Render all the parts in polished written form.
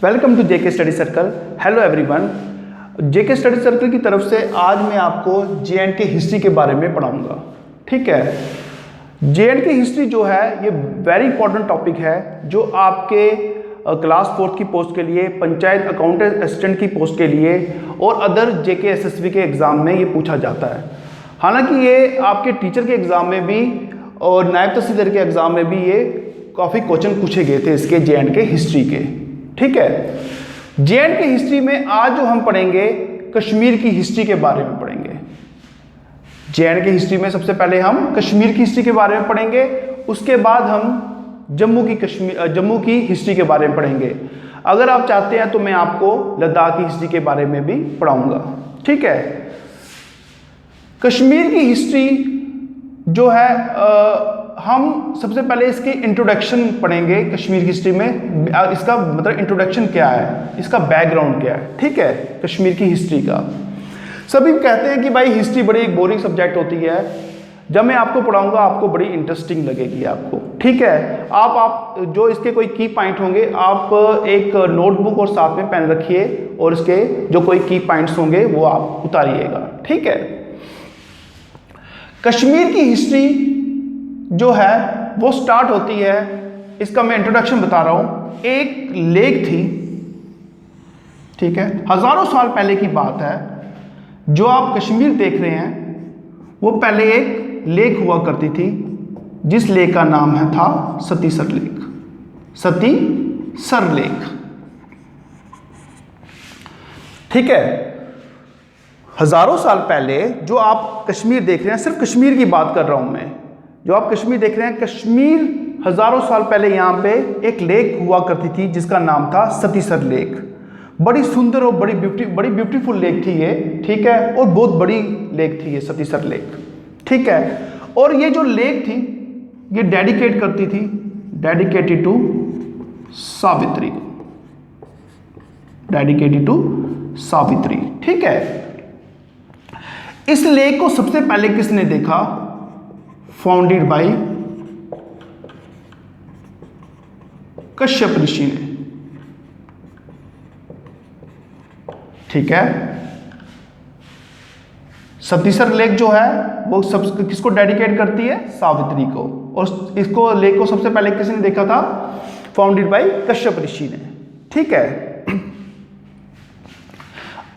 Welcome to JK study circle. Hello everyone, JK study circle की तरफ से आज मैं आपको जे.एंड.के हिस्ट्री के बारे में पढ़ाऊंगा। ठीक है, जे.एंड.के हिस्ट्री जो है ये वेरी इंपॉर्टेंट टॉपिक है जो आपके क्लास 4 की पोस्ट के लिए, पंचायत अकाउंटेंट असिस्टेंट की पोस्ट के लिए और अदर जेके एसएसबी के एग्ज़ाम में ये पूछा जाता है। हालांकि ये आपके टीचर के एग्ज़ाम में भी और नायब तहसीलदार के एग्ज़ाम में भी ये काफ़ी क्वेश्चन पूछे गए थे इसके जे.एंड.के हिस्ट्री के। ठीक है, जे.एंड.के हिस्ट्री में आज जो हम पढ़ेंगे कश्मीर की हिस्ट्री के बारे में पढ़ेंगे। जे.एंड.के हिस्ट्री में सबसे पहले हम कश्मीर की हिस्ट्री के बारे में पढ़ेंगे, उसके बाद हम जम्मू की हिस्ट्री के बारे में पढ़ेंगे। अगर आप चाहते हैं तो मैं आपको लद्दाख की हिस्ट्री के बारे में भी पढ़ाऊंगा। ठीक है, कश्मीर की हिस्ट्री जो है हम सबसे पहले इसकी इंट्रोडक्शन पढ़ेंगे। कश्मीर की हिस्ट्री में इसका मतलब इंट्रोडक्शन क्या है, इसका बैकग्राउंड क्या है। ठीक है, कश्मीर की हिस्ट्री का सभी कहते हैं कि भाई हिस्ट्री बड़ी एक बोरिंग सब्जेक्ट होती है। जब मैं आपको पढ़ाऊंगा आपको बड़ी इंटरेस्टिंग लगेगी आपको। ठीक है, आप जो इसके कोई की पॉइंट होंगे आप एक नोटबुक और साथ में पेन रखिए और इसके जो कोई की पॉइंट्स होंगे वो आप उतारिएगा। ठीक है, कश्मीर की हिस्ट्री जो है वो स्टार्ट होती है, इसका मैं इंट्रोडक्शन बता रहा हूं। एक लेक थी, ठीक है, हजारों साल पहले की बात है। जो आप कश्मीर देख रहे हैं वो पहले एक लेक हुआ करती थी जिस लेक का नाम था सतीसर लेक। सतीसर लेक, ठीक है। हजारों साल पहले जो आप कश्मीर देख रहे हैं, सिर्फ कश्मीर की बात कर रहा हूं मैं, जो आप कश्मीर देख रहे हैं, कश्मीर हजारों साल पहले यहाँ पे एक लेक हुआ करती थी जिसका नाम था सतीसर लेक। बड़ी सुंदर और बड़ी ब्यूटीफुल लेक थी ये। ठीक है, और बहुत बड़ी लेक थी ये सतीसर लेक। ठीक है, और ये जो लेक थी ये डेडिकेटेड टू सावित्री, ठीक है। इस लेक को सबसे पहले किसने देखा? फाउंडेड बाय कश्यप ऋषि ने। ठीक है, सतीसर लेक जो है वो सब किसको डेडिकेट करती है? सावित्री को। और इसको लेक को सबसे पहले किसने देखा था? फाउंडेड बाय कश्यप ऋषि ने। ठीक है,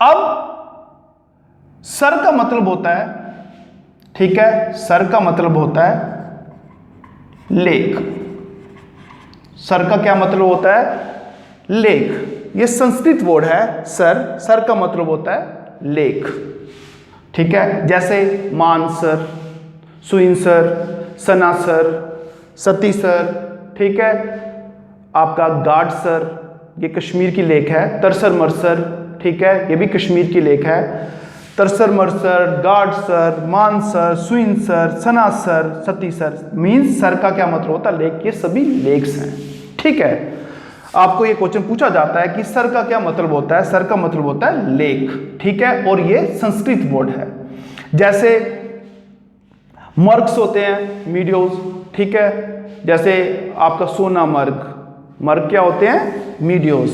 अब सर का मतलब होता है, ठीक है, सर का मतलब होता है लेक। सर का क्या मतलब होता है? लेक। ये संस्कृत वर्ड है सर। सर का मतलब होता है लेक। ठीक है, जैसे मानसर, सुइनसर, सनासर, सतीसर, ठीक है, आपका गाडसर, ये कश्मीर की लेक है। तरसर मरसर, ठीक है, ये भी कश्मीर की लेक है। तरसर मरसर, गाडसर, मानसर, सुइनसर, सनासर, सतीसर मीन्स सर का क्या मतलब होता है? लेक। ये सभी लेक्स हैं। ठीक है, आपको ये क्वेश्चन पूछा जाता है कि सर का क्या मतलब होता है? सर का मतलब होता है लेक। ठीक है, और ये संस्कृत वर्ड है। जैसे मर्ग्स होते हैं, मीडियोज, ठीक है, जैसे आपका सोनामर्ग। मर्ग क्या होते हैं? मीडियोज।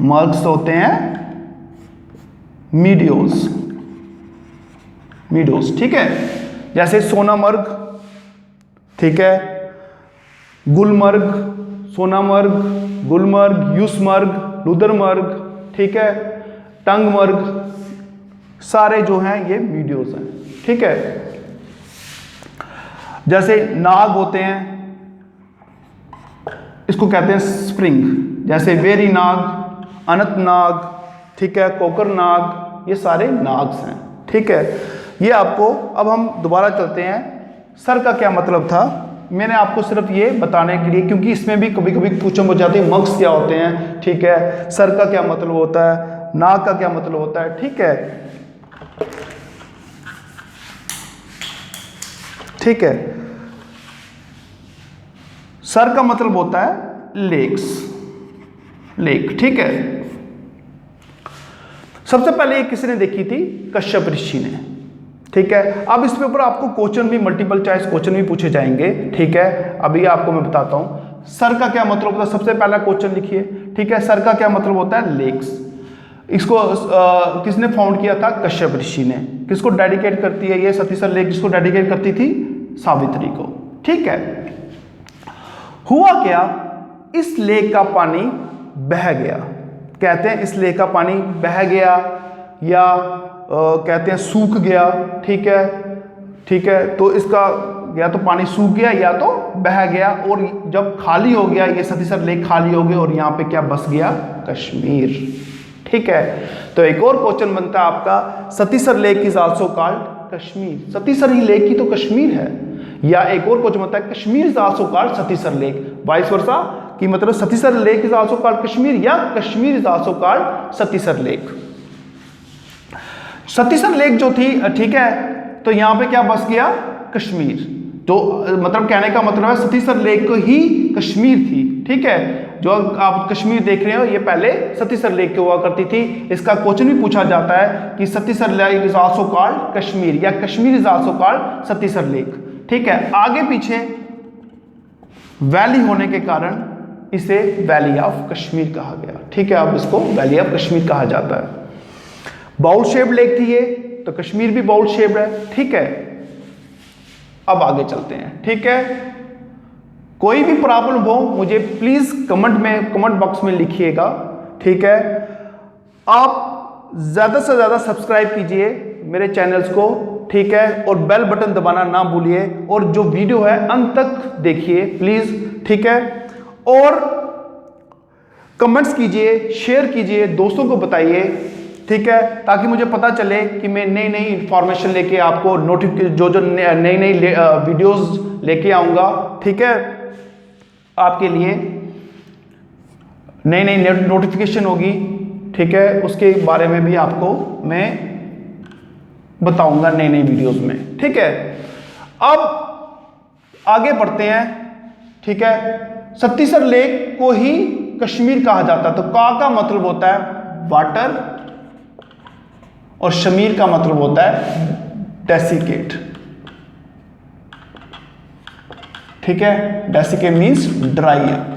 मर्ग्स होते हैं मीडियोज, ठीक है, जैसे सोनामर्ग, ठीक है, गुलमर्ग, सोनामर्ग, गुलमर्ग, यूसमर्ग, लुदरमर्ग, ठीक है, टंगमर्ग, सारे जो हैं ये मीडियोज हैं। ठीक है, जैसे नाग होते हैं, इसको कहते हैं स्प्रिंग, जैसे वेरी नाग, अनंतनाग, ठीक है, कोकरनाग, ये सारे नाग्स हैं। ठीक है, ये आपको, अब हम दोबारा चलते हैं। सर का क्या मतलब था? मैंने आपको सिर्फ ये बताने के लिए, क्योंकि इसमें भी कभी कभी क्वेश्चन हो जाते हैं मर्ग्स क्या होते हैं। ठीक है, सर का क्या मतलब होता है? नाग का क्या मतलब होता है? ठीक है, ठीक है, सर का मतलब होता है लेक्स, लेक। ठीक है, सबसे पहले ये किसने देखी थी? कश्यप ऋषि ने। ठीक है, अब इसके ऊपर आपको क्वेश्चन भी, मल्टीपल चॉइस क्वेश्चन भी पूछे जाएंगे। ठीक है, अभी आपको मैं बताता हूं सर का क्या मतलब होता है, सबसे पहला क्वेश्चन लिखिए। ठीक है, सर का क्या मतलब होता है, लेक्स। इसको किसने फाउंड किया था, कश्यप ऋषि ने। किसको डेडिकेट करती है ये सतीसर लेक, जिसको डेडिकेट करती थी, सावित्री को। ठीक है, हुआ क्या, इस लेक का पानी बह गया। कहते हैं इस लेक का पानी बह गया या कहते हैं सूख गया। ठीक है, ठीक है, तो इसका या तो पानी सूख गया या तो बह गया, और जब खाली हो गया ये सतीसर लेक खाली हो गया, और यहाँ पे क्या बस गया, कश्मीर। ठीक है, तो एक और क्वेश्चन बनता है आपका, Satisar lake is also called Kashmir. Satisar ही लेक ही तो कश्मीर है। या एक और क्वेश्चन बनता है, Kashmir is also called Satisar lake, vice versa, कि मतलब Satisar lake is also called Kashmir या Kashmir is also called Satisar lake. Satisar lake जो थी, ठीक है, तो यहां पे क्या बस गया, कश्मीर। तो मतलब कहने का मतलब है सतीसर लेक को ही कश्मीर थी। ठीक है, जो आप कश्मीर देख रहे हो ये पहले सतीसर लेक हुआ करती थी। इसका क्वेश्चन भी पूछा जाता है कि Satisar lake is also called Kashmir या Kashmir is also called Satisar lake. ठीक है, आगे पीछे वैली होने के कारण इसे वैली ऑफ कश्मीर कहा गया। ठीक है, अब इसको वैली ऑफ कश्मीर कहा जाता है। बाउल शेप लेक थी ये, तो कश्मीर भी बाउल शेप है। ठीक है, अब आगे चलते हैं। ठीक है, कोई भी प्रॉब्लम हो मुझे प्लीज कमेंट बॉक्स में लिखिएगा। ठीक है, आप ज्यादा से ज्यादा सब्सक्राइब कीजिए मेरे चैनल्स को। ठीक है, और बेल बटन दबाना ना भूलिए, और जो वीडियो है अंत तक देखिए प्लीज। ठीक है, और कमेंट्स कीजिए, शेयर कीजिए, दोस्तों को बताइए। ठीक है, ताकि मुझे पता चले कि मैं नई नई इंफॉर्मेशन लेके आपको नोटिफिकेशन जो नई नई वीडियोस लेके आऊँगा। ठीक है, आपके लिए नई नई नोटिफिकेशन होगी। ठीक है, उसके बारे में भी आपको मैं बताऊंगा नई नई वीडियोस में। ठीक है, अब आगे बढ़ते हैं। ठीक है, सतीसर लेक को ही कश्मीर कहा जाता है। तो का मतलब होता है वाटर, और शमीर का मतलब होता है डेसिकेट। ठीक है, डेसिकेट मींस ड्राई अप।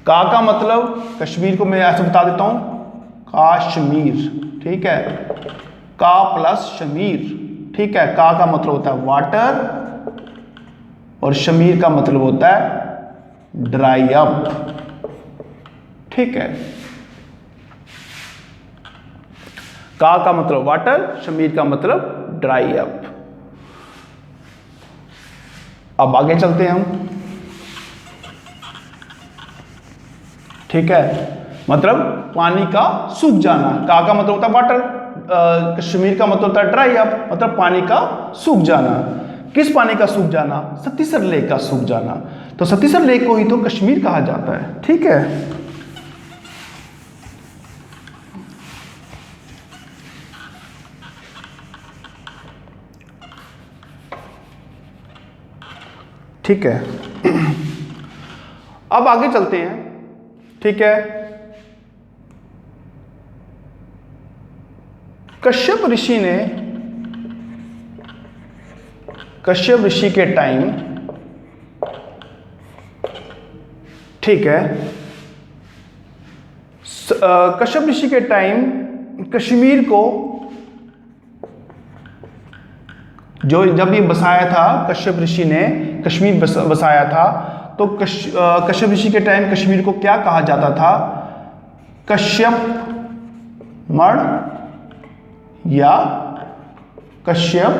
का मतलब कश्मीर को मैं ऐसे बता देता हूं, काश्मीर। ठीक है, का प्लस शमीर। ठीक है, का मतलब होता है वाटर, और शमीर का मतलब होता है ड्राई अप। ठीक है, का मतलब वाटर, शमीर का मतलब ड्राई अप। अब आगे चलते हैं हम। ठीक है, मतलब पानी का सूख जाना। का मतलब होता है वाटर, कश्मीर का मतलब होता है ड्राई अप, मतलब पानी का सूख जाना। किस पानी का सूख जाना, सतीसर लेक का सूख जाना। तो सतीसर लेक को ही तो कश्मीर कहा जाता है। ठीक है, ठीक है, अब आगे चलते हैं। ठीक है, कश्यप ऋषि के टाइम, ठीक है, कश्यप ऋषि के टाइम कश्मीर को जब ये बसाया था, कश्यप ऋषि ने कश्मीर बसाया था, तो कश्यप ऋषि के टाइम कश्मीर को क्या कहा जाता था, कश्यप मण या कश्यप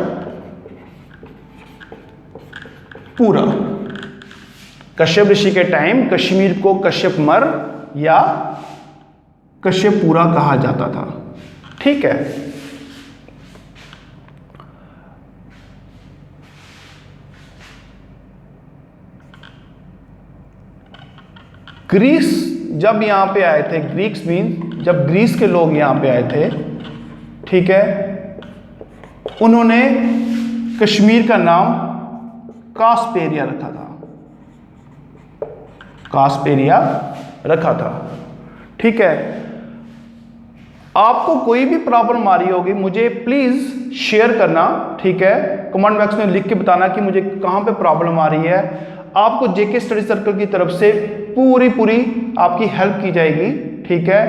पूरा। कश्यप ऋषि के टाइम कश्मीर को कश्यप मर या कश्यप पूरा कहा जाता था। ठीक है, ग्रीस जब यहां पे आए थे, ग्रीक्स मीन जब ग्रीस के लोग यहां पे आए थे, ठीक है, उन्होंने कश्मीर का नाम कास्पेरिया रखा था। कास्पेरिया रखा था। ठीक है, आपको कोई भी प्रॉब्लम आ रही होगी मुझे प्लीज शेयर करना। ठीक है, कमेंट बॉक्स में लिख के बताना कि मुझे कहां पे प्रॉब्लम आ रही है। आपको जेके स्टडी सर्कल की तरफ से पूरी आपकी हेल्प की जाएगी। ठीक है,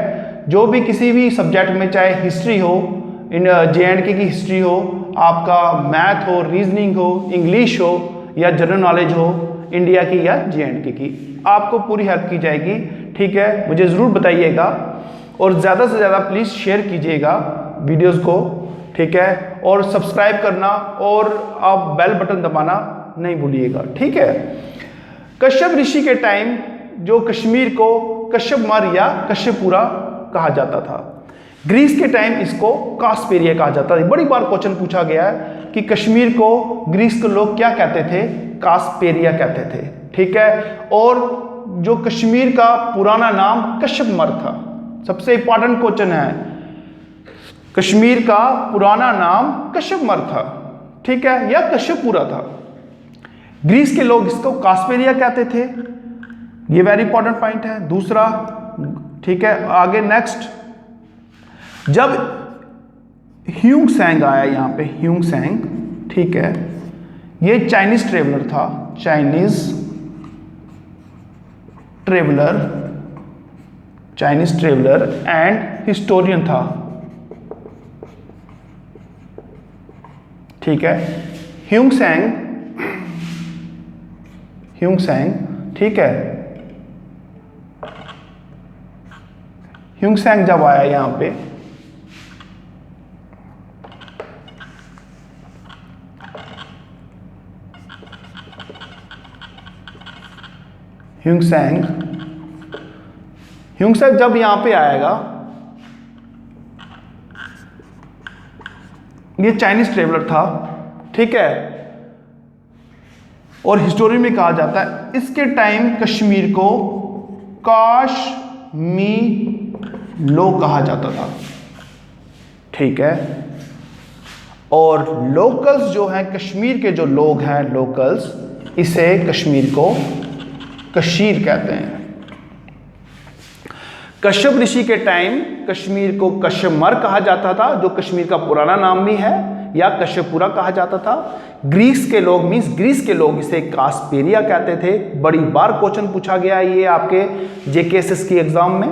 जो भी किसी भी सब्जेक्ट में, चाहे हिस्ट्री हो, इन JNK की हिस्ट्री हो, आपका मैथ हो, रीजनिंग हो, इंग्लिश हो, या जनरल नॉलेज हो इंडिया की या JNK की, आपको पूरी हेल्प की जाएगी। ठीक है, मुझे ज़रूर बताइएगा और ज़्यादा से ज़्यादा प्लीज़ शेयर कीजिएगा वीडियोस को। ठीक है, और सब्सक्राइब करना और आप बेल बटन दबाना नहीं भूलिएगा। ठीक है, कश्यप ऋषि के टाइम जो कश्मीर को कश्यपमर या कश्यपुरा कहा जाता था। ग्रीस के टाइम इसको कास्पेरिया कहा जाता था। बड़ी बार क्वेश्चन पूछा गया है कि कश्मीर को ग्रीस के लोग क्या कहते थे? कास्पेरिया कहते थे। ठीक है, और जो कश्मीर का पुराना नाम कश्यपमर था। सबसे इंपॉर्टेंट क्वेश्चन है, कश्मीर का पुराना नाम कश्यपमर था। ठीक है, या कश्यपुरा था। ग्रीस के लोग इसको कास्पेरिया कहते थे। ये वेरी इंपॉर्टेंट पॉइंट है। दूसरा, ठीक है, आगे नेक्स्ट, जब ह्यूंग सैंग आया यहाँ पे, ह्यूंग सैंग, ठीक है, ये चाइनीज ट्रेवलर था, चाइनीज ट्रेवलर एंड हिस्टोरियन था। ठीक है, ह्यूंग सैंग, ठीक है, ह्यूंग सैंग जब आया यहां पे, ह्यूंग सैंग जब यहां पे आएगा, ये चाइनीज ट्रेवलर था। ठीक है, और हिस्टोरी में कहा जाता है इसके टाइम कश्मीर को काश्मीलो कहा जाता था। ठीक है, और लोकल्स जो हैं, कश्मीर के जो लोग हैं लोकल्स, इसे कश्मीर को कशीर कहते हैं। कश्यप ऋषि के टाइम कश्मीर को कश्यपमर कहा जाता था, जो कश्मीर का पुराना नाम भी है, या कश्यपुरा कहा जाता था। ग्रीस के लोग इसे कास्पेरिया कहते थे। बड़ी बार क्वेश्चन पूछा गया है ये आपके JKSS की एग्जाम में।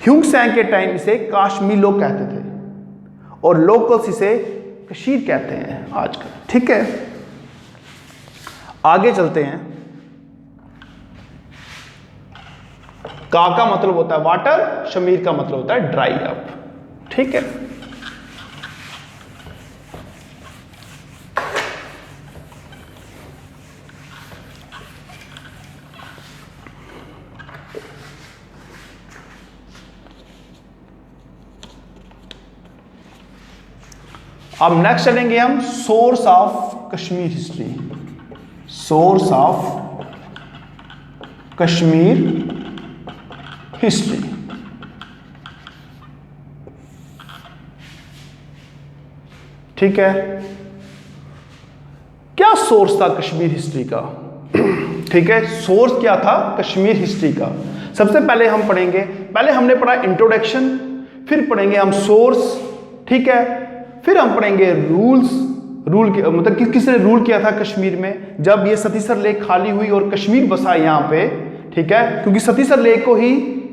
ह्यूंग सैंग के टाइम इसे काश्मीलो कहते थे और लोकल्स इसे कशीर कहते हैं आजकल। ठीक है, आगे चलते हैं। का मतलब होता है वाटर, शमीर का मतलब होता है ड्राई अप। ठीक है, अब नेक्स्ट चलेंगे हम source of Kashmir history. Source of Kashmir history. ठीक है, क्या सोर्स था कश्मीर हिस्ट्री का? ठीक है, सोर्स क्या था कश्मीर हिस्ट्री का? सबसे पहले हम पढ़ेंगे, पहले हमने पढ़ा इंट्रोडक्शन, फिर पढ़ेंगे हम सोर्स। ठीक है, फिर हम पढ़ेंगे मतलब किसने रूल किया था कश्मीर में, जब ये सतीसर लेक खाली हुई और कश्मीर बसा यहाँ पे। ठीक है, क्योंकि सतीसर लेक को ही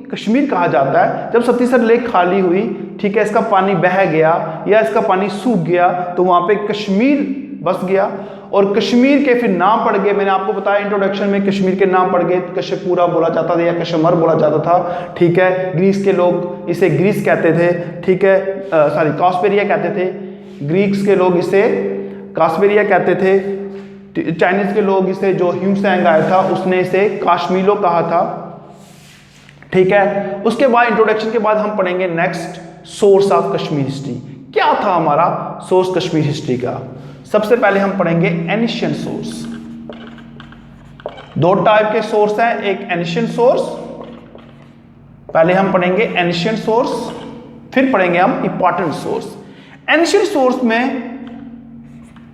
कश्मीर कहा जाता है। जब सतीसर लेक खाली हुई, ठीक है, इसका पानी बह गया या इसका पानी सूख गया, तो वहां पे कश्मीर बस गया और कश्मीर के फिर नाम पड़ गए। मैंने आपको बताया इंट्रोडक्शन में, कश्मीर के नाम पड़ गए। कश्यपुरा बोला जाता था या कश्यपमर बोला जाता था। ठीक है, ग्रीस के लोग इसे ग्रीस कहते थे। ठीक है, कास्पेरिया कहते थे। ग्रीक्स के लोग इसे कास्पेरिया कहते थे। चाइनीज के लोग इसे, जो ह्यूंग सैंग आया था उसने इसे काश्मीलो कहा था। ठीक है, उसके बाद इंट्रोडक्शन के बाद हम पढ़ेंगे next source of Kashmir history. क्या था हमारा सोर्स कश्मीर हिस्ट्री का? सबसे पहले हम पढ़ेंगे एनिशियंट सोर्स। दो टाइप के सोर्स हैं, एक एनिशियंट सोर्स, पहले हम पढ़ेंगे एनिशियंट सोर्स, फिर पढ़ेंगे हम इंपॉर्टेंट सोर्स। एनिशियंट सोर्स में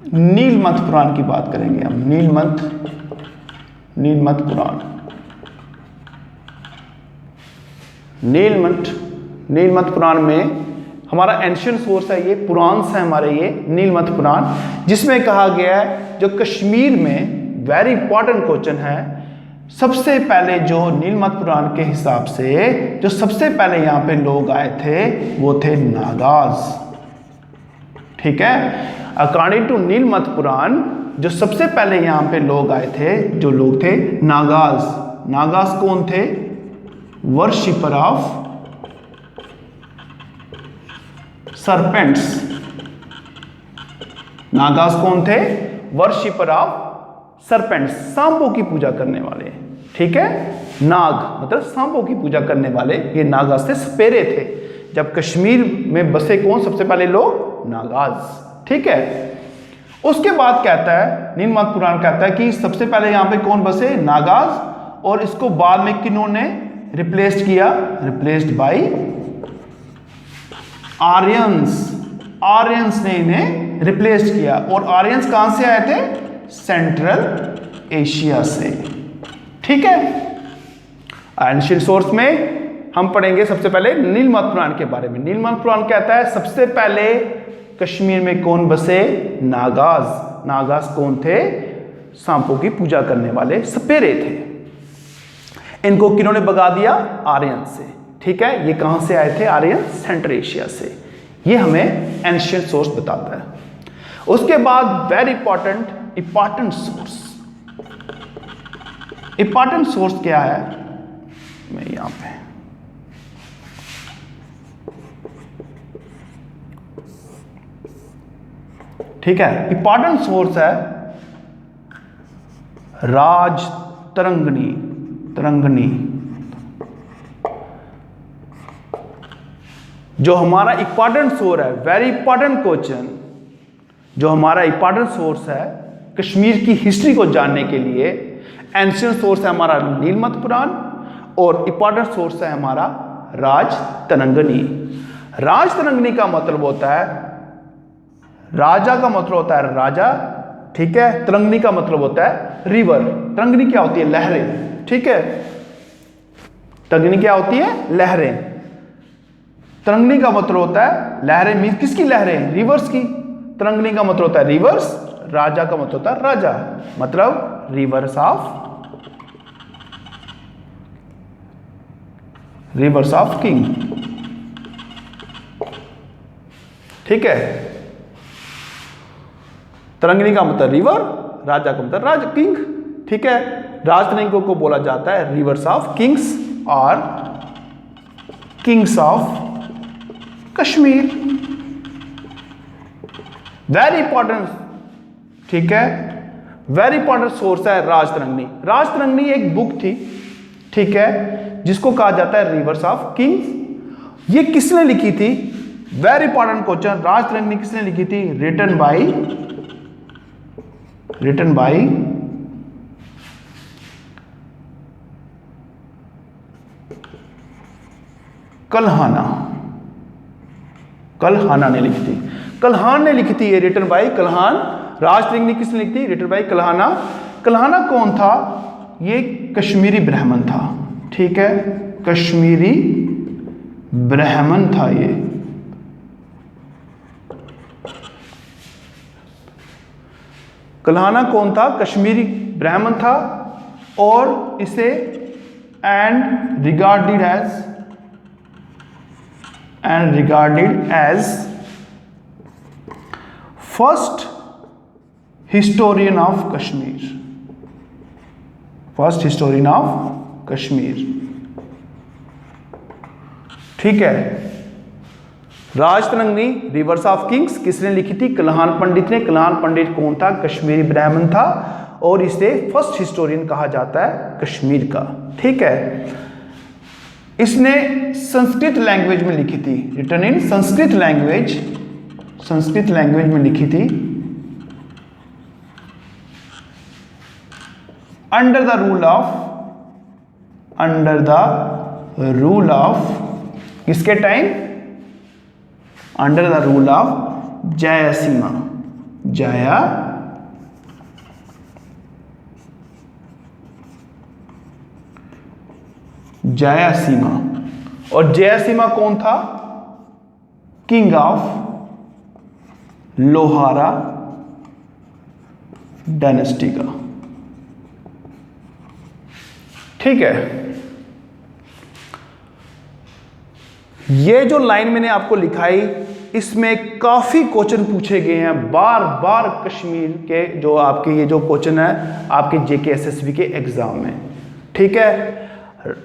नीलमत पुराण की बात करेंगे हम। नीलमत पुराण, नीलमत पुराण में हमारा एंशियंट सोर्स है, ये पुराण है हमारे, ये नीलमत पुराण, जिसमें कहा गया है जो कश्मीर में वेरी इंपॉर्टेंट क्वेश्चन है। सबसे पहले जो नीलमत पुराण के हिसाब से जो सबसे पहले यहां पे लोग आए थे वो थे नागाज। ठीक है, अकॉर्डिंग टू नीलमत पुराण जो सबसे पहले यहां पे लोग आए थे, जो लोग थे नागाज। नागाज कौन थे? Worshipper of serpents. नागाज कौन थे? वर्शिपर ऑफ सरपेंट्स, सांपों की पूजा करने वाले। ठीक है, नाग मतलब सांपों की पूजा करने वाले ये नागाज थे, सपेरे थे। जब कश्मीर में बसे कौन सबसे पहले लोग? नागाज। ठीक है, उसके बाद कहता है नीलमत पुराण कहता है कि सबसे पहले यहां पे कौन बसे? नागाज, और इसको बाद में किन्होंने रिप्लेस्ड किया? Replaced by Aryans. आर्यंस ने इन्हें रिप्लेस किया। और आर्यंस कहां से आए थे? सेंट्रल एशिया से। ठीक है, एंशिएंट सोर्स में हम पढ़ेंगे सबसे पहले नीलमत पुराण के बारे में। नीलमत पुराण कहता है सबसे पहले कश्मीर में कौन बसे? नागाज। नागाज कौन थे? सांपों की पूजा करने वाले सपेरे थे। इनको किन्होंने भगा दिया? आर्यन से। ठीक है, ये कहां से आए थे? आर्यन सेंट्रल एशिया से। ये हमें एंशिएंट सोर्स बताता है। उसके बाद very important source. Important source क्या है? मैं यहां पे ठीक है, इंपॉर्टेंट सोर्स है राज तरंगनी। तरंगनी जो हमारा इंपॉर्टेंट सोर्स है, वेरी इंपॉर्टेंट क्वेश्चन, जो हमारा इंपॉर्टेंट सोर्स है कश्मीर की हिस्ट्री को जानने के लिए। एंशिएंट सोर्स है हमारा नीलमत पुराण, और इंपॉर्टेंट सोर्स है हमारा राज तरंगनी। राज तरंगनी का मतलब होता है, राजा का मतलब होता है राजा। ठीक है, तरंगनी का मतलब होता है रिवर। तरंगनी क्या होती है? लहरें। ठीक है, तरंगनी क्या होती है? लहरें। तरंगनी का मतलब होता है लहरें, मीन किसकी लहरें? रिवर्स की। तरंगनी का मतलब होता है रिवर्स। राजा का मतलब होता है राजा, मतलब रिवर्स ऑफ किंग। ठीक है, तरंगनी का मतलब रिवर, राजा का मतलब राज, किंग। ठीक है, राजतरंगियों को बोला जाता है रिवर्स ऑफ किंग्स और Kings of Kashmir. Very important. ठीक है, वेरी इंपॉर्टेंट सोर्स है राजतरंगिणी। राजतरंगिणी एक बुक थी, ठीक है, जिसको कहा जाता है रिवर्स ऑफ किंग्स। ये किसने लिखी थी? Very important question. राजतरंगिणी किसने लिखी थी? Written by Kalhana. कल्हाना ने लिखी थी। कल्हान ने लिखी थी ये, रिटन बाय कल्हान। राजतरंगिणी किसने लिखी थी? Written by Kalhana. कल्हाना कौन था? ये कश्मीरी ब्राह्मण था। ठीक है, कश्मीरी ब्राह्मण था ये। कल्हाना कौन था? कश्मीरी ब्राह्मण था, और इसे and regarded as first historian of Kashmir. First historian of Kashmir. ठीक है, राजतरंगिणी रिवर्स ऑफ किंग्स किसने लिखी थी? कल्हान पंडित ने। कल्हान पंडित कौन था? कश्मीरी ब्राह्मण था, और इसे फर्स्ट हिस्टोरियन कहा जाता है कश्मीर का। ठीक है, इसने संस्कृत लैंग्वेज में लिखी थी, written in Sanskrit language. Sanskrit language में लिखी थी, अंडर द रूल ऑफ किसके time? Under the rule of Jayasimha. Jayasimha. और जयसिम्हा कौन था? किंग ऑफ लोहारा डायनेस्टी का। ठीक है, ये जो लाइन मैंने आपको लिखाई इसमें काफी क्वेश्चन पूछे गए हैं बार बार कश्मीर के, जो आपके ये जो क्वेश्चन है आपके जेके एसएसबी के एग्जाम में। ठीक है,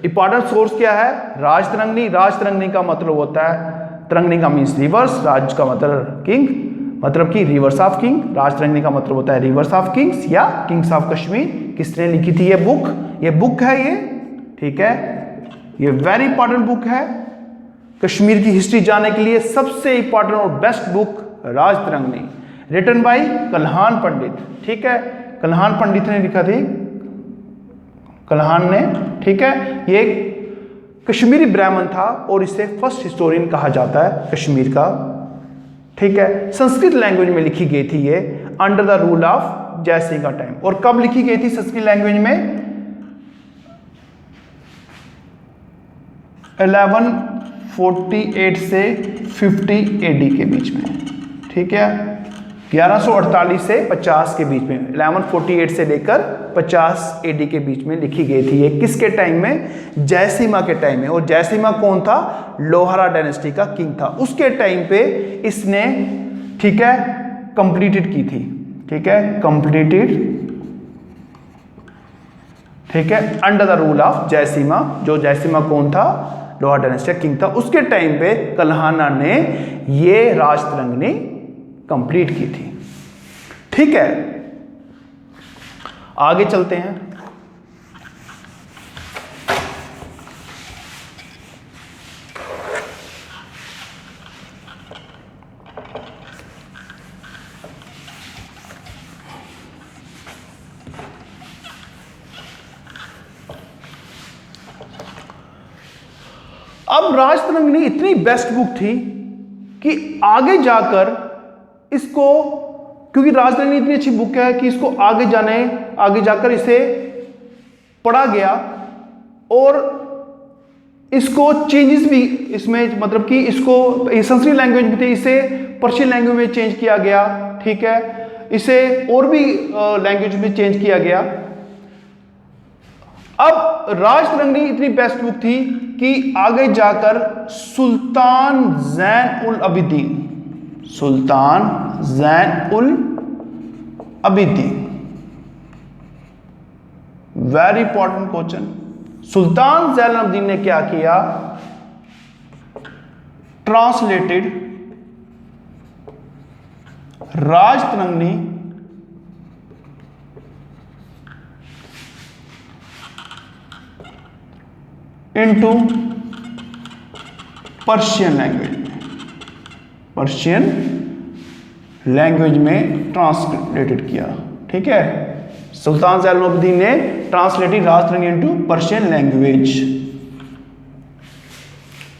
इंपॉर्टेंट सोर्स क्या है? राजतरंगिणी। राजतरंगिणी का मतलब होता है, तरंगिणी का मीन्स रिवर्स, राज का मतलब किंग, मतलब कि रिवर्स ऑफ किंग। राजतरंगिणी का मतलब होता है रिवर्स ऑफ किंग्स या किंग्स ऑफ कश्मीर। किसने लिखी थी ये बुक? ये बुक है ये, ठीक है, ये वेरी इंपॉर्टेंट बुक है कश्मीर की हिस्ट्री जानने के लिए। सबसे इंपॉर्टेंट और best book Rajatarangini, written by Kalhana Pandit. ठीक है, कल्हान पंडित ने लिखा थी, कल्हान ने। ठीक है, ये कश्मीरी ब्राह्मण था और इसे फर्स्ट हिस्टोरियन कहा जाता है कश्मीर का। ठीक है, संस्कृत लैंग्वेज में लिखी गई थी ये अंडर द रूल ऑफ जय सिंह का टाइम। और कब लिखी गई थी संस्कृत लैंग्वेज में? 1148 से 50 एडी के बीच में। ठीक है, 1148 से 50 के बीच में, 1148 से लेकर 50 एडी के बीच में लिखी गई थी ये। किसके टाइम में? जयसीमा के टाइम में। और जयसीमा कौन था? लोहारा डायनेस्टी का किंग था। उसके टाइम पे इसने, ठीक है, कंप्लीटेड की थी। ठीक है, कंप्लीटेड, ठीक है, अंडर द रूल ऑफ जयसीमा। जो जयसीमा कौन था? लोहारा डायनेस्टी का किंग था। उसके टाइम पे कल्हाना ने ये राजतरंगिणी कंप्लीट की थी। ठीक है, आगे चलते हैं। अब राजतरंगिणी इतनी बेस्ट बुक थी कि आगे जाकर इसको, क्योंकि राजतरंगिणी इतनी अच्छी बुक है कि इसको आगे जाकर इसे पढ़ा गया और इसको चेंजेस भी इसमें, मतलब कि इसको संस्कृत लैंग्वेज में थे, इसे पर्शियन लैंग्वेज में चेंज किया गया। ठीक है, इसे और भी लैंग्वेज में चेंज किया गया। अब राजतरंगिणी इतनी बेस्ट बुक थी कि आगे जाकर सुल्तान जैन उल अबिदीन, सुल्तान Zain ul Abidin, very important question. सुल्तान जैन उल अबिदीन ने क्या किया? Translated Rajatarangini into Persian language में, पर्शियन लैंग्वेज में ट्रांसलेटेड किया। ठीक है, सुल्तान जैन उल अबिदीन ने translated Rajatarangini into Persian language.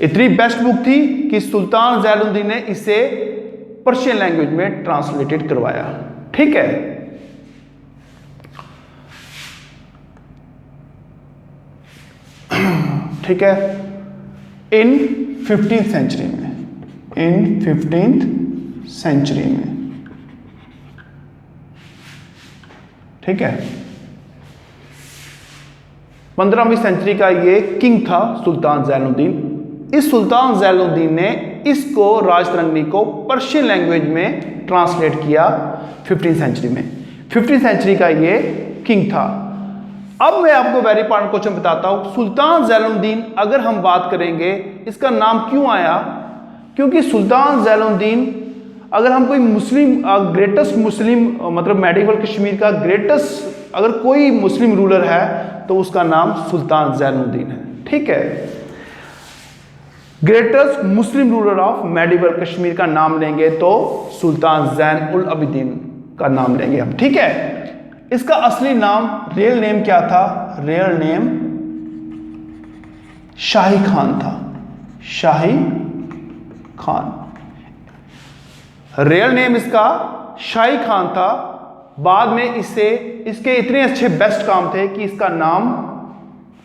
इतनी बेस्ट बुक थी कि सुल्तान जैन उल अबिदीन ने इसे पर्शियन लैंग्वेज में ट्रांसलेटेड करवाया। ठीक है, ठीक है, इन 15th सेंचुरी में, इन 15th सेंचुरी में। ठीक है, 15वीं सेंचुरी का ये किंग था सुल्तान जैनुद्दीन। इस सुल्तान जैनुद्दीन ने इसको राजतरंगिणी को पर्शियन लैंग्वेज में ट्रांसलेट किया 15th सेंचुरी में। 15th सेंचुरी का ये किंग था। अब मैं आपको वेरी इंपॉर्टेंट क्वेश्चन बताता हूं। सुल्तान जैनुद्दीन, अगर हम बात करेंगे इसका नाम क्यों आया? क्योंकि सुल्तान जैनुद्दीन, अगर हम कोई मुस्लिम ग्रेटेस्ट मुस्लिम, मतलब मेडिवल कश्मीर का ग्रेटेस्ट अगर कोई मुस्लिम रूलर है तो उसका नाम सुल्तान जैनुद्दीन है। ठीक है, greatest Muslim ruler of medieval Kashmir का नाम लेंगे तो सुल्तान जैन उल अबिदीन का नाम लेंगे हम। ठीक है, इसका असली नाम, रियल नेम क्या था? रियल नेम शाही खान था, शाही खान। रियल नेम इसका शाही खान था। बाद में इसके इतने अच्छे बेस्ट काम थे कि इसका नाम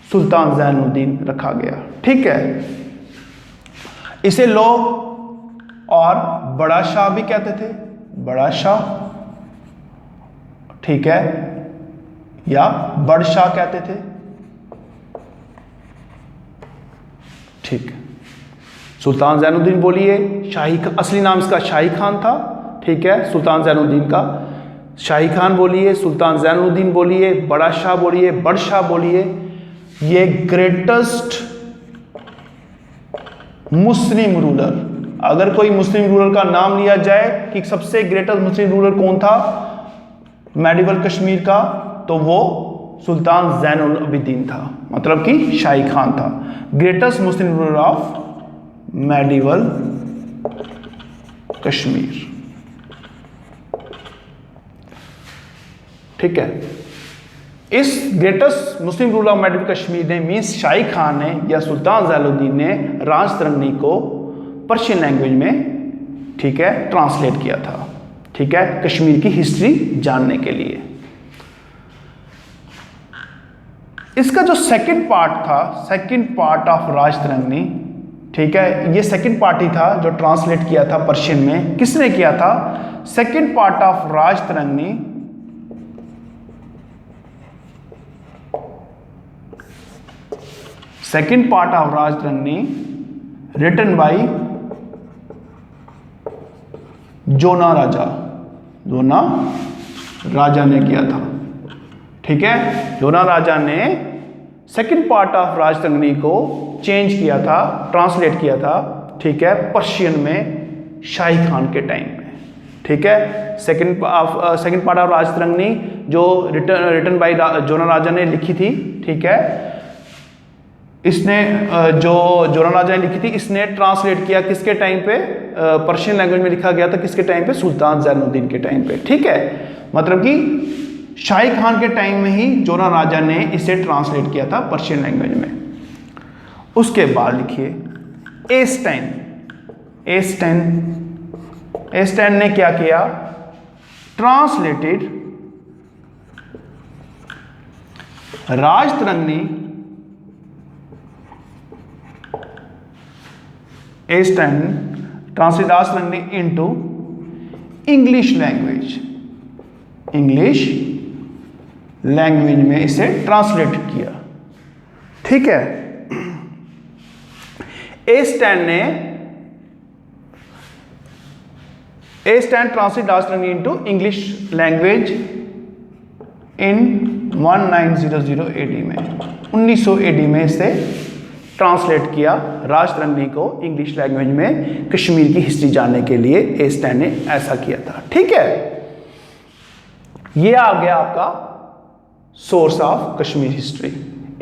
सुल्तान जैनुद्दीन रखा गया। ठीक है, इसे लोग और बड़ा शाह भी कहते थे, बड़ा शाह। ठीक है, या बड़ शाह कहते थे। ठीक है, सुल्तान जैनुद्दीन बोलिए, शाही असली नाम इसका शाही खान था, ठीक है, सुल्तान जैनुद्दीन का शाही खान बोलिए, सुल्तान जैनुद्दीन बोलिए, बड़ा शाह बोलिए, बड़ शाह बोलिए। ये ग्रेटेस्ट मुस्लिम रूलर, अगर कोई मुस्लिम रूलर का नाम लिया जाए कि सबसे ग्रेटेस्ट मुस्लिम रूलर कौन था मेडिवल कश्मीर का, तो वो सुल्तान जैनुल अबिदीन था, मतलब कि शाही खान था, greatest Muslim ruler of medieval Kashmir. ठीक है, इस greatest Muslim ruler of medieval Kashmir ने मींस शाही खान ने या सुल्तान जैनुद्दीन ने राजतरंगी को पर्शियन लैंग्वेज में, ठीक है, ट्रांसलेट किया था, ठीक है, कश्मीर की हिस्ट्री जानने के लिए। इसका जो सेकंड पार्ट था, सेकंड पार्ट ऑफ राजतरंगी, ठीक है, ये सेकंड पार्ट ही था जो ट्रांसलेट किया था पर्शियन में। किसने किया था? Second part of Rajatarangini second part of Rajatarangini written by Jonaraja, Jonaraja ने किया था, ठीक है, जोना राजा ने सेकंड पार्ट ऑफ राजतरंगी को चेंज किया था, ट्रांसलेट किया था, ठीक है, पर्शियन में शाही खान के टाइम में, ठीक है। सेकंड पार्ट ऑफ राजतरंगी जो रिटन बाय जोना राजा ने लिखी थी, ठीक है, इसने जो जोना राजा ने लिखी थी, इसने ट्रांसलेट किया किसके टाइम पे? पर्शियन लैंग्वेज में लिखा गया था, किसके टाइम पे? सुल्तान जैनुद्दीन के टाइम पे, ठीक है, मतलब कि शाही खान के टाइम में ही जोना राजा ने इसे ट्रांसलेट किया था पर्शियन लैंग्वेज में। उसके बाद लिखिए एस्टैन ने क्या किया? Translated Rajatarangini translate Rajatarangini into English language में इसे ट्रांसलेट किया, ठीक है। Stein translate Rajatarangini into English language in 1900 AD में, 1900 एडी में इसे ट्रांसलेट किया राजतरंगी को इंग्लिश लैंग्वेज में कश्मीर की हिस्ट्री जानने के लिए एस्टैन ने ऐसा किया था, ठीक है। ये आ गया आपका सोर्स ऑफ कश्मीर हिस्ट्री,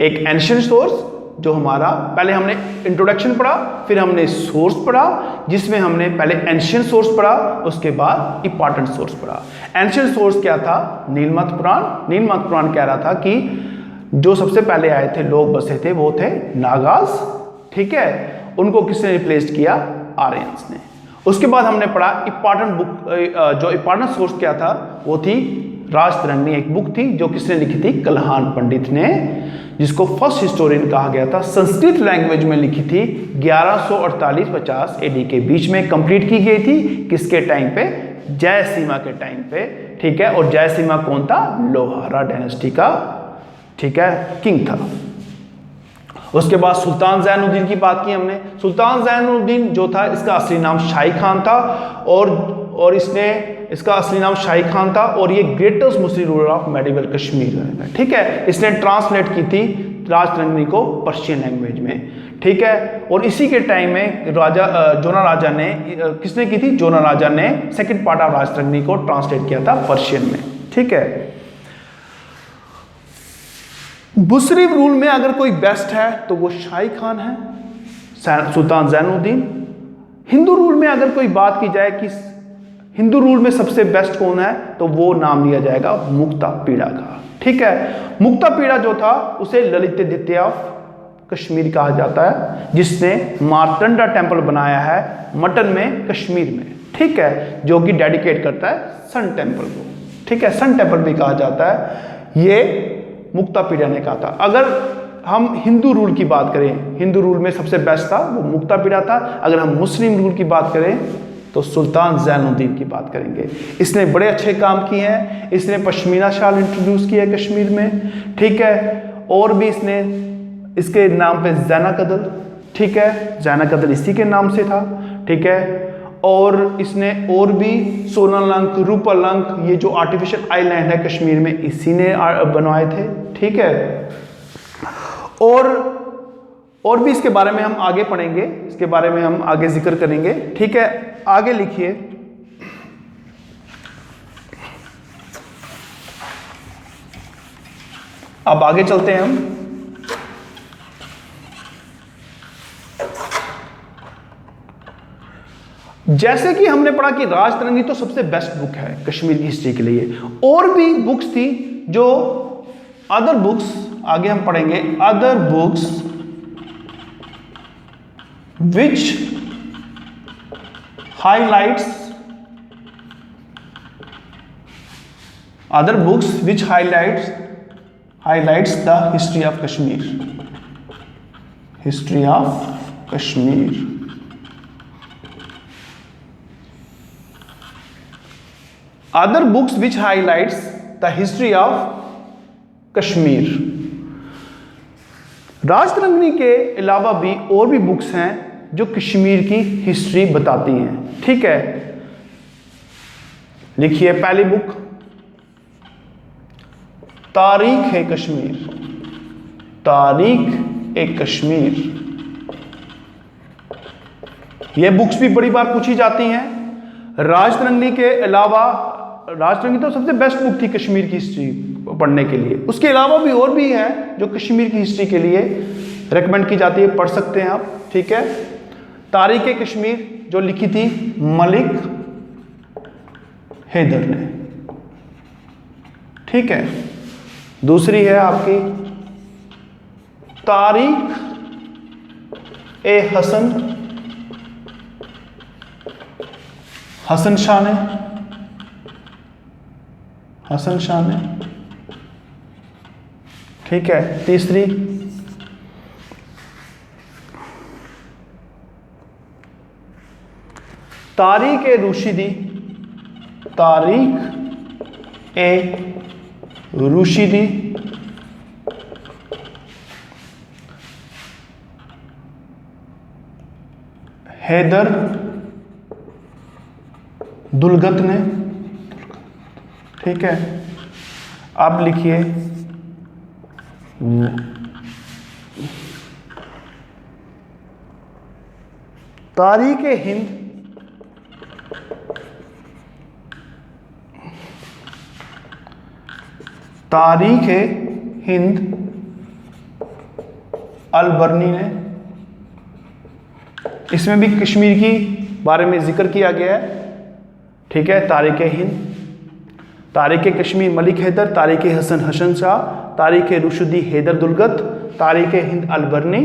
एक एंशिएंट सोर्स जो हमारा, पहले हमने इंट्रोडक्शन पढ़ा, फिर हमने सोर्स पढ़ा, जिसमें हमने पहले एंशिएंट सोर्स पढ़ा, उसके बाद इंपॉर्टेंट सोर्स पढ़ा। एंशिएंट सोर्स क्या था? नीलमत पुराण कह रहा था कि जो सबसे पहले आए थे, लोग बसे थे, वो थे नागाज, ठीक है, उनको किसने रिप्लेस किया? आर्यंस ने। उसके बाद हमने पढ़ा इंपॉर्टेंट बुक, जो इंपॉर्टेंट सोर्स क्या था, वो थी राजतरंगी, एक बुक थी जो किसने लिखी थी? कल्हान पंडित ने, जिसको फर्स्ट हिस्टोरियन कहा गया था, संस्कृत लैंग्वेज में लिखी थी, 1148-50 एडी के बीच में कंप्लीट की गई थी। किसके टाइम पे? जयसीमा के टाइम पे, ठीक है। और जयसीमा कौन था? लोहारा डायनेस्टी का, ठीक है, किंग था। उसके बाद सुल्तान जैनुद्दीन की बात की हमने। सुल्तान जैनुद्दीन जो था, इसका असली नाम शाही खान था, और इसका असली नाम शाही खान था, और ये greatest Muslim ruler of medieval Kashmir है, ठीक है। इसने ट्रांसलेट की थी राजतरंगी को पर्शियन लैंग्वेज में, ठीक है। और इसी के टाइम में जोना राजा ने, किसने की थी? जोना राजा ने सेकंड पार्ट ऑफ राजतरंगी को ट्रांसलेट किया था पर्शियन में, ठीक है। मुस्लिम रूल में अगर कोई बेस्ट है तो वो शाही खान है, सुल्तान जैनुद्दीन। हिंदू रूल में अगर कोई बात की जाए कि हिंदू रूल में सबसे बेस्ट कौन है, तो वो नाम लिया जाएगा मुक्तापीड़ा का, ठीक है। मुक्तापीड़ा जो था, उसे ललित द्वितीय ऑफ कश्मीर कहा जाता है, जिसने मार्तंडा टेम्पल बनाया है मटन में, कश्मीर में, ठीक है, जो कि डेडिकेट करता है सन टेम्पल को, ठीक है, सन टेम्पल भी कहा जाता है। ये मुक्तापीड़ा ने कहा था। अगर हम हिंदू रूल की बात करें, हिंदू रूल में सबसे बेस्ट था वो मुक्तापीड़ा था। अगर हम मुस्लिम रूल की बात करें तो सुल्तान जैनुद्दीन की बात करेंगे। इसने बड़े अच्छे काम किए हैं, इसने पश्मीना शाल इंट्रोड्यूस किया है कश्मीर में, ठीक है। और भी इसने, इसके नाम पे जैना कदल, ठीक है, जैना कदर इसी के नाम से था, ठीक है। और इसने और भी सोनालंक, रूपालंक, ये जो आर्टिफिशियल आइलैंड है कश्मीर में, इसी ने बनवाए थे, ठीक है। और भी इसके बारे में हम आगे पढ़ेंगे, इसके बारे में हम आगे जिक्र करेंगे, ठीक है। आगे लिखिए, अब आगे चलते हैं हम। जैसे कि हमने पढ़ा कि राजतरंगी तो सबसे बेस्ट बुक है कश्मीर की हिस्ट्री के लिए, और भी बुक्स थी जो अदर बुक्स, आगे हम पढ़ेंगे, other books which highlights, other books which highlights the history of Kashmir, history of Kashmir. Other books which highlights the history of Kashmir. Rajatarangini के अलावा भी और भी बुक्स हैं जो कश्मीर की हिस्ट्री बताती हैं, ठीक है। लिखिए, पहली बुक तारीख है कश्मीर, तारीख ए कश्मीर। ये बुक्स भी बड़ी बार पूछी जाती हैं। राजतरंगिणी के अलावा, राजतरंगिणी तो सबसे बेस्ट बुक थी कश्मीर की हिस्ट्री पढ़ने के लिए, उसके अलावा भी और भी हैं जो कश्मीर की हिस्ट्री के लिए रेकमेंड की जाती है, पढ़ सकते हैं आप, ठीक है। तारीख ए कश्मीर जो लिखी थी मलिक हैदर ने, ठीक है। दूसरी है आपकी तारीख ए हसन शाह ने, हसन शाह ने, ठीक है। तीसरी तारीख ए रुशीदी, तारीख ए रुशीदी, हैदर दुलगत ने, ठीक है। आप लिखिए तारीख ए हिंद, तारीख ए हिंद अल बर्नी ने, इसमें भी कश्मीर की बारे में जिक्र किया गया है, ठीक है। तारीख ए हिंद, तारीख ए कश्मीर मलिक हैदर, तारीख ए हसन शाह, तारीख ए रुशदी हैदर दुलगत, तारीख ए हिंद अल बर्नी।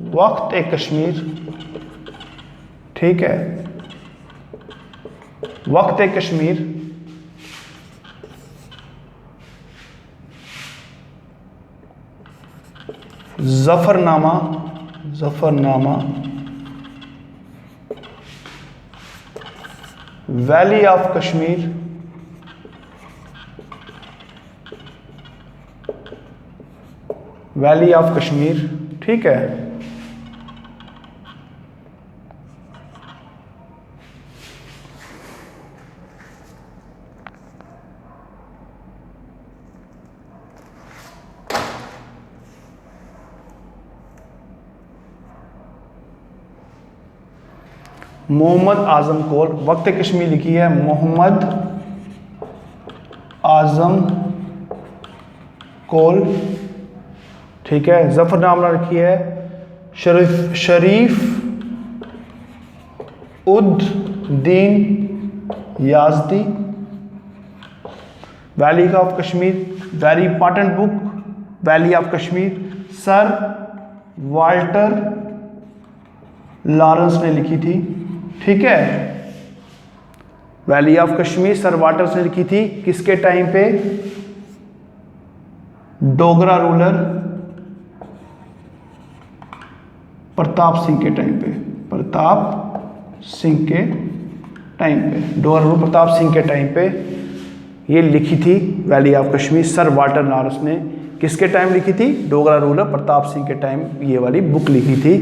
वक्त ए कश्मीर, ठीक है, Waqt e Kashmir. Zafarnama, Zafarnama, valley of Kashmir, valley of Kashmir, ठीक है। मोहम्मद आजम कौल, वक्त कश्मीर लिखी है मोहम्मद आजम कौल, ठीक है। जफरनामा लिखी है Sharif Uddin Yazdi. Valley of Kashmir, very important book, valley of Kashmir, sir Walter Lawrence ने लिखी थी, ठीक है। Valley of Kashmir sir Walter ने लिखी थी, किसके टाइम पे? डोगरा रूलर प्रताप सिंह के टाइम पे, प्रताप सिंह के टाइम पे, डोगरा रूलर प्रताप सिंह के टाइम पे ये लिखी थी valley of Kashmir, sir Walter Lawrence ने किसके टाइम लिखी थी? डोगरा रूलर प्रताप सिंह के टाइम ये वाली बुक लिखी थी,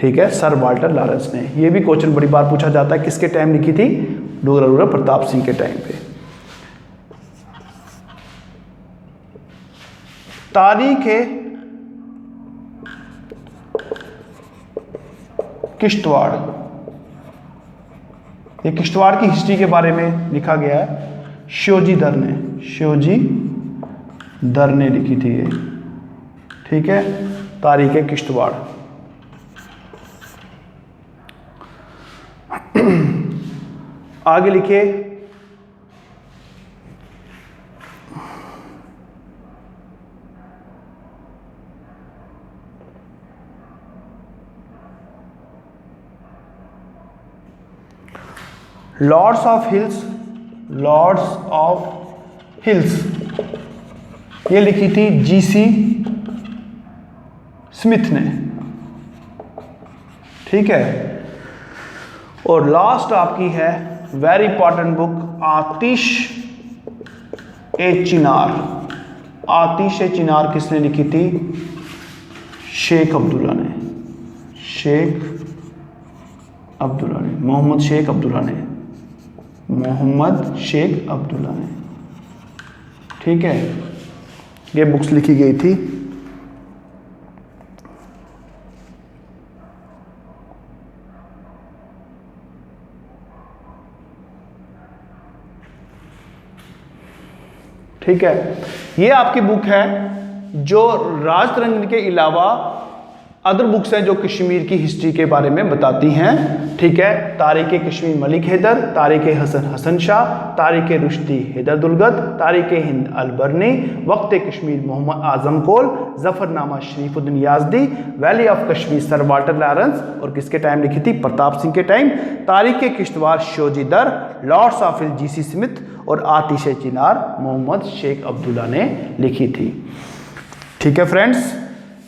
ठीक है, सर वाल्टर लॉरेंस ने। ये भी क्वेश्चन बड़ी बार पूछा जाता है, किसके टाइम लिखी थी? डोगरा रूलर प्रताप सिंह के टाइम पे। तारीख किश्तवाड़, ये किश्तवाड़ की हिस्ट्री के बारे में लिखा गया है, शिवजी दर ने लिखी थी ये, ठीक है, तारीख किश्तवाड़। आगे लिखिए, लॉर्ड्स ऑफ हिल्स ये लिखी थी जीसी स्मिथ ने, ठीक है। और लास्ट आपकी है वेरी इंपॉर्टेंट बुक आतिश ए चिनार। आतिश ए चिनार किसने लिखी थी? शेख अब्दुल्ला ने, मोहम्मद शेख अब्दुल्ला ने, ठीक है, ये बुक्स लिखी गई थी। ठीक है, ये आपकी बुक है जो राजतरंगिणी के अलावा अदर बुक्स हैं जो कश्मीर की हिस्ट्री के बारे में बताती हैं, ठीक है। तारीख कश्मीर मलिक हैदर, तारीख हसन शाह, तारीख रुश्दी हैदर दुलगत, तारीख Hind Alberuni, Waqt Kashmir Mohammad Azam Kaul, Zafarnama Sharifuddin Yazdi, valley of Kashmir sir Walter Lawrence और किसके टाइम लिखी थी? प्रताप सिंह के टाइम। तारीख किश्तवाड़ शिवजी दर, lords of hill G C Smith और आतिश चिनार मोहम्मद शेख अब्दुल्ला ने लिखी थी, ठीक है फ्रेंड्स।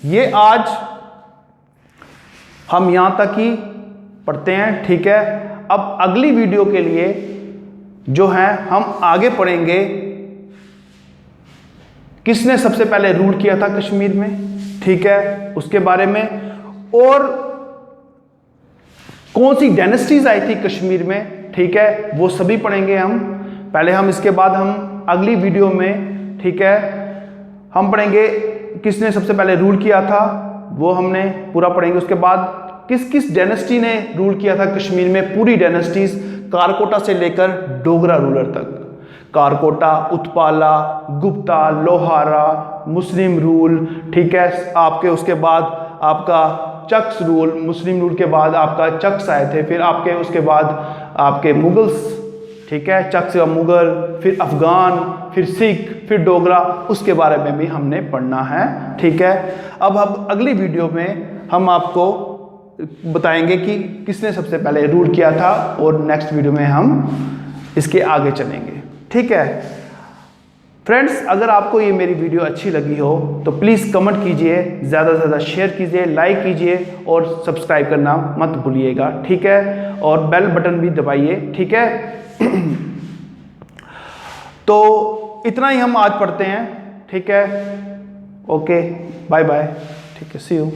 ये आज हम यहाँ तक ही पढ़ते हैं, ठीक है। अब अगली वीडियो के लिए जो है हम आगे पढ़ेंगे किसने सबसे पहले रूल किया था कश्मीर में, ठीक है, उसके बारे में, और कौन सी डायनेस्टीज आई थी कश्मीर में, ठीक है, वो सभी पढ़ेंगे हम। पहले हम इसके बाद हम अगली वीडियो में, ठीक है, हम पढ़ेंगे किसने सबसे पहले रूल किया था, वो हमने पूरा पढ़ेंगे। उसके बाद किस किस डायनेस्टी ने रूल किया था कश्मीर में, पूरी डायनेस्टीज कारकोटा से लेकर डोगरा रूलर तक, कारकोटा, उत्पाला, गुप्ता, लोहारा, मुस्लिम रूल, ठीक है, आपके उसके बाद आपका चक्स रूल, मुस्लिम रूल के बाद आपका चक्स आए थे, फिर आपके उसके बाद आपके मुगल्स, ठीक है, चक्स मुगल, फिर अफगान, फिर सिख, फिर डोगरा, उसके बारे में भी हमने पढ़ना है, ठीक है। अब हम अगली वीडियो में हम आपको बताएंगे कि किसने सबसे पहले रूल किया था, और नेक्स्ट वीडियो में हम इसके आगे चलेंगे, ठीक है फ्रेंड्स। अगर आपको ये मेरी वीडियो अच्छी लगी हो तो प्लीज़ कमेंट कीजिए, ज़्यादा से ज़्यादा शेयर कीजिए, लाइक कीजिए और सब्सक्राइब करना मत भूलिएगा, ठीक है, और बेल बटन भी दबाइए, ठीक है। तो इतना ही हम आज पढ़ते हैं, ठीक है, ओके, बाय बाय, ठीक है, सी यू।